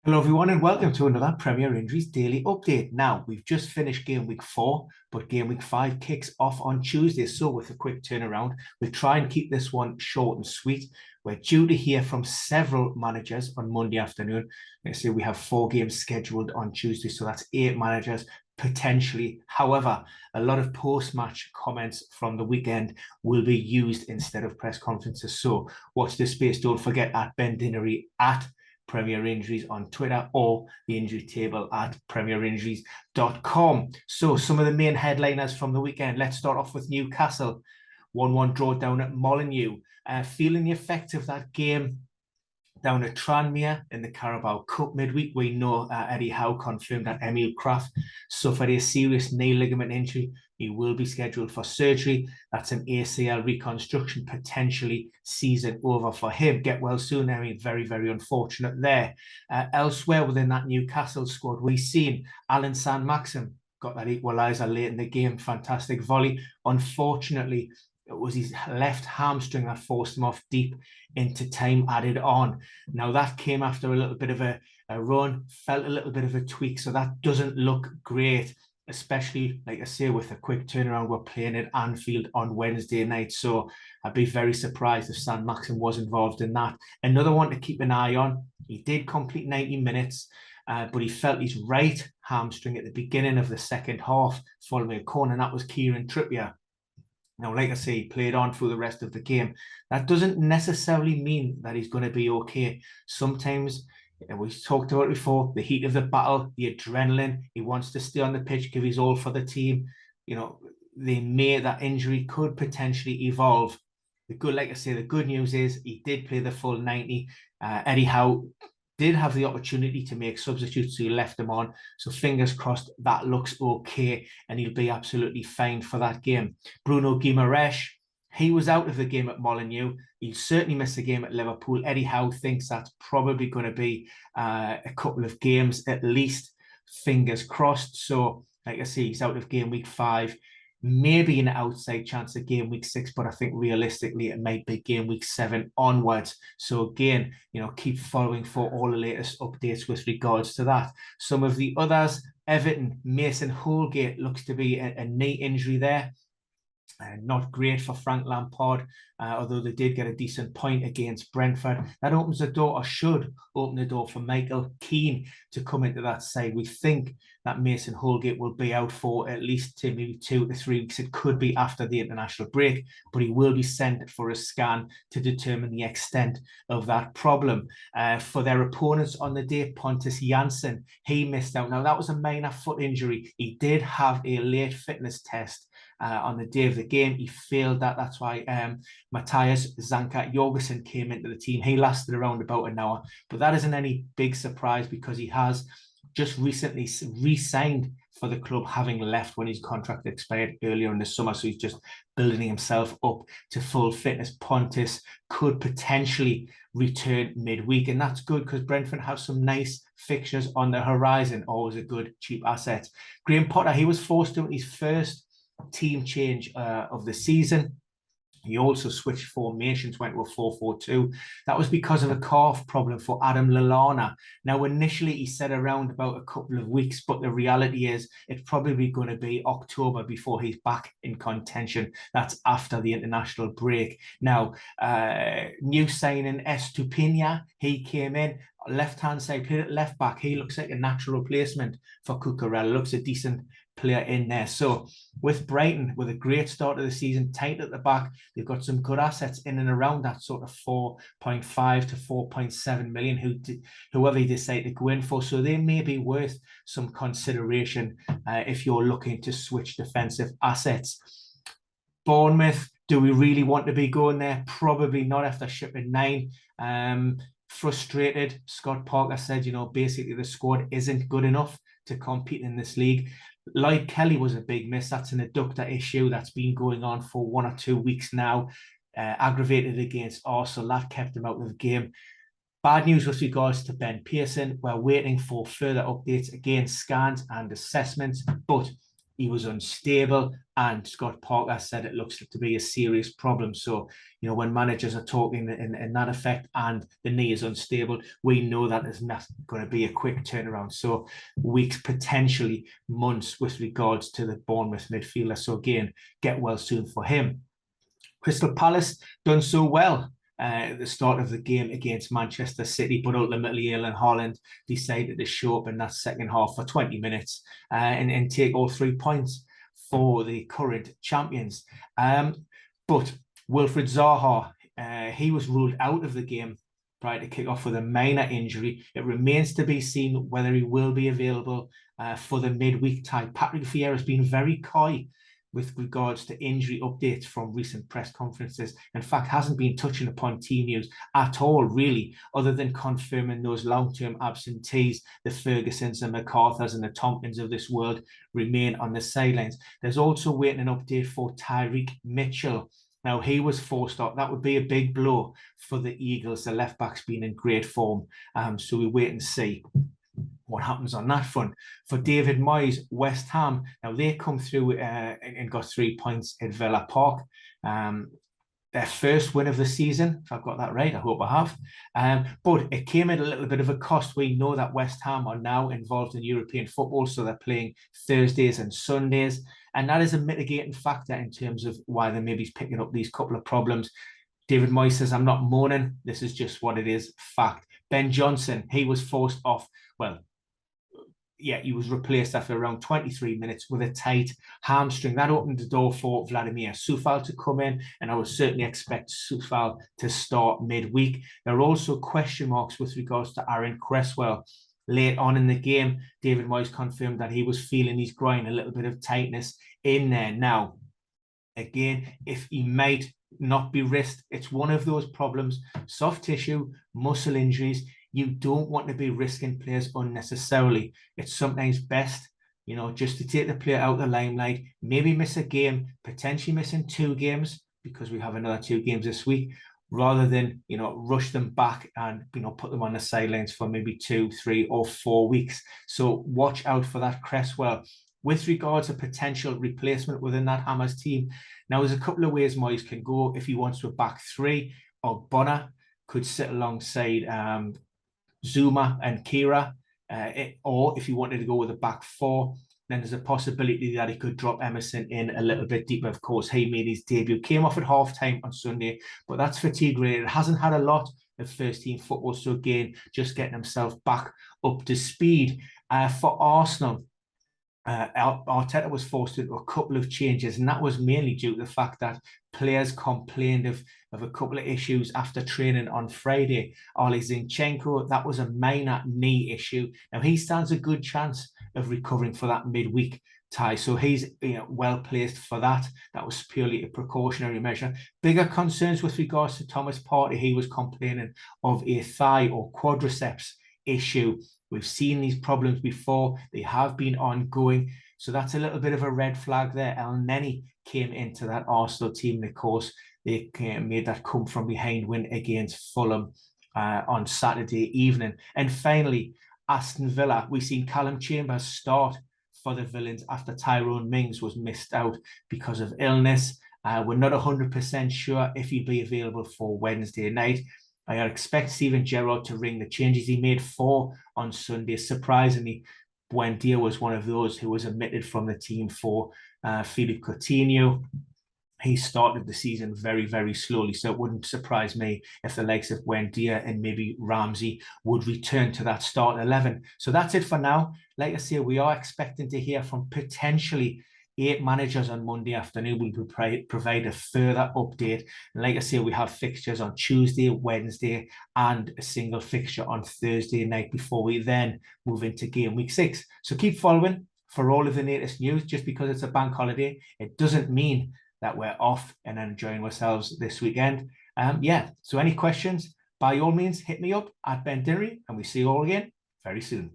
Hello, everyone, and welcome to another Premier Injuries Daily Update. Now, we've just finished Game Week 4, but Game Week 5 kicks off on Tuesday. So, with a quick turnaround, we'll try and keep this one short and sweet. We're due to hear from several managers on Monday afternoon. Let's say we have 4 games scheduled on Tuesday, so that's 8 managers potentially. However, a lot of post-match comments from the weekend will be used instead of press conferences. So, watch this space. Don't forget at Ben Dinnery at Premier Injuries on Twitter or the injury table at premierinjuries.com. So some of the main headliners from the weekend. Let's start off with Newcastle. 1-1 draw down at Molineux. Feeling the effect of that game down at Tranmere in the Carabao Cup midweek. We know Eddie Howe confirmed that Emil Kraft suffered a serious knee ligament injury. He will be scheduled for surgery. That's an ACL reconstruction, potentially season over for him. Get well soon. I mean, very, very unfortunate there. Elsewhere within that Newcastle squad, we've seen Alan Saint-Maximin got that equaliser late in the game. Fantastic volley. Unfortunately, it was his left hamstring that forced him off deep into time added on. Now, that came after a little bit of a run, felt a little bit of a tweak, so that doesn't look great, especially, like I say, with a quick turnaround. We're playing at Anfield on Wednesday night, so I'd be very surprised if Saint-Maximin was involved in that. Another one to keep an eye on. He did complete 90 minutes, but he felt his right hamstring at the beginning of the second half following a corner, and that was Kieran Trippier. Now, like I say, he played on through the rest of the game. That doesn't necessarily mean that he's going to be okay. Sometimes, we talked about it before, the heat of the battle, the adrenaline, he wants to stay on the pitch, give his all for the team. That injury could potentially evolve. Like I say, the good news is he did play the full 90. Eddie Howe did have the opportunity to make substitutes, so he left him on. So fingers crossed that looks okay, and he'll be absolutely fine for that game. Bruno Guimaraes, he was out of the game at Molineux. He'll certainly miss a game at Liverpool. Eddie Howe thinks that's probably going to be a couple of games at least. Fingers crossed. So, like I say, he's out of game week 5. Maybe an outside chance of game week 6, but I think realistically it might be game week 7 onwards. So again, keep following for all the latest updates with regards to that. Some of the others, Everton, Mason Holgate looks to be a knee injury there. Not great for Frank Lampard, although they did get a decent point against Brentford. That opens the door, or should open the door, for Michael Keane to come into that side. We think that Mason Holgate will be out for at least maybe 2 to 3 weeks. It could be after the international break, but he will be sent for a scan to determine the extent of that problem. For their opponents on the day, Pontus Jansson, he missed out. Now, that was a minor foot injury. He did have a late fitness test on the day of the game. He failed that. That's why Matthias Zanka Jorgensen came into the team. He lasted around about an hour, but that isn't any big surprise because he has just recently re-signed for the club, having left when his contract expired earlier in the summer. So he's just building himself up to full fitness. Pontus could potentially return midweek, and that's good because Brentford have some nice fixtures on the horizon. Always a good cheap asset. Graham Potter, he was forced to his first team change of the season. He also switched formations, went to a 4-4-2. That was because of a calf problem for Adam Lallana. Now, initially, he said around about a couple of weeks, but the reality is it's probably going to be October before he's back in contention. That's after the international break. Now, new signing Estupiñán, he came in, left-hand side, played at left back. He looks like a natural replacement for Cucurella. Looks a decent player in there. So with Brighton, with a great start of the season, tight at the back, they've got some good assets in and around that sort of 4.5 to 4.7 million, whoever you decide to go in for. So they may be worth some consideration if you're looking to switch defensive assets. Bournemouth, do we really want to be going there? Probably not after shipping 9. Frustrated. Scott Parker said, basically the squad isn't good enough to compete in this league. Lloyd Kelly was a big miss. That's an adductor issue that's been going on for 1 or 2 weeks now. Aggravated against Arsenal. That kept him out of the game. Bad news with regards to Ben Pearson. We're waiting for further updates, again, scans and assessments. But he was unstable, and Scott Parker said it looks to be a serious problem. So, when managers are talking in that effect and the knee is unstable, we know that it's not going to be a quick turnaround. So weeks, potentially months, with regards to the Bournemouth midfielder. So again, get well soon for him. Crystal Palace done so well at the start of the game against Manchester City, but ultimately Erling Haaland decided to show up in that second half for 20 minutes and take all 3 points for the current champions. But Wilfried Zaha, he was ruled out of the game prior to kick-off with a minor injury. It remains to be seen whether he will be available for the midweek tie. Patrick Vieira has been very coy with regards to injury updates from recent press conferences. In fact, hasn't been touching upon team news at all, really, other than confirming those long-term absentees, the Fergusons and McArthurs and the Tompkins of this world, remain on the sidelines. There's also waiting an update for Tyreek Mitchell. Now, he was forced off. That would be a big blow for the Eagles. The left-back's been in great form. So we wait and see what happens on that front. For David Moyes, West Ham, now they come through and got 3 points at Villa Park. Their first win of the season, if I've got that right. I hope I have. But it came at a little bit of a cost. We know that West Ham are now involved in European football, so they're playing Thursdays and Sundays. And that is a mitigating factor in terms of why they may be picking up these couple of problems. David Moyes says, I'm not mourning. This is just what it is. Fact. Ben Johnson, he was forced off. Well, yeah, he was replaced after around 23 minutes with a tight hamstring. That opened the door for Vladimir Coufal to come in, and I would certainly expect Coufal to start midweek. There are also question marks with regards to Aaron Cresswell. Late on in the game, David Moyes confirmed that he was feeling his groin, a little bit of tightness in there. Now, again, if he might not be risked, it's one of those problems, soft tissue, muscle injuries. You don't want to be risking players unnecessarily. It's sometimes best, just to take the player out of the limelight, maybe miss a game, potentially missing 2 games, because we have another 2 games this week, rather than, rush them back and, put them on the sidelines for maybe 2, 3 or 4 weeks. So watch out for that Cresswell. With regards to potential replacement within that Hammers team, now there's a couple of ways Moyes can go. If he wants to a back 3, or Bonner could sit alongside Zuma and Kira, or if he wanted to go with a back 4, then there's a possibility that he could drop Emerson in a little bit deeper. Of course, he made his debut, came off at half-time on Sunday, but that's fatigue related. It hasn't had a lot of first-team football, so again, just getting himself back up to speed. For Arsenal, Arteta was forced into a couple of changes, and that was mainly due to the fact that players complained of a couple of issues after training on Friday. Zinchenko, that was a minor knee issue. Now, he stands a good chance of recovering for that midweek tie, so he's well placed for that. That was purely a precautionary measure. Bigger concerns with regards to Thomas Partey. He was complaining of a thigh or quadriceps issue. We've seen these problems before. They have been ongoing. So that's a little bit of a red flag there. El Neni came into that Arsenal team. And of course, they made that come from behind win against Fulham on Saturday evening. And finally, Aston Villa. We've seen Callum Chambers start for the Villains after Tyrone Mings was missed out because of illness. We're not 100% sure if he'll be available for Wednesday night. I expect Steven Gerrard to ring the changes he made 4 on Sunday. Surprisingly, Buendia was one of those who was omitted from the team for Philippe Coutinho. He started the season very, very slowly, so it wouldn't surprise me if the likes of Buendia and maybe Ramsey would return to that start 11. So that's it for now. Like I say, we are expecting to hear from potentially 8 managers on Monday afternoon. We will provide a further update. And like I say, we have fixtures on Tuesday, Wednesday, and a single fixture on Thursday night before we then move into game week 6. So keep following for all of the latest news. Just because it's a bank holiday, it doesn't mean that we're off and enjoying ourselves this weekend. So any questions, by all means, hit me up at Ben Dinnery, and we see you all again very soon.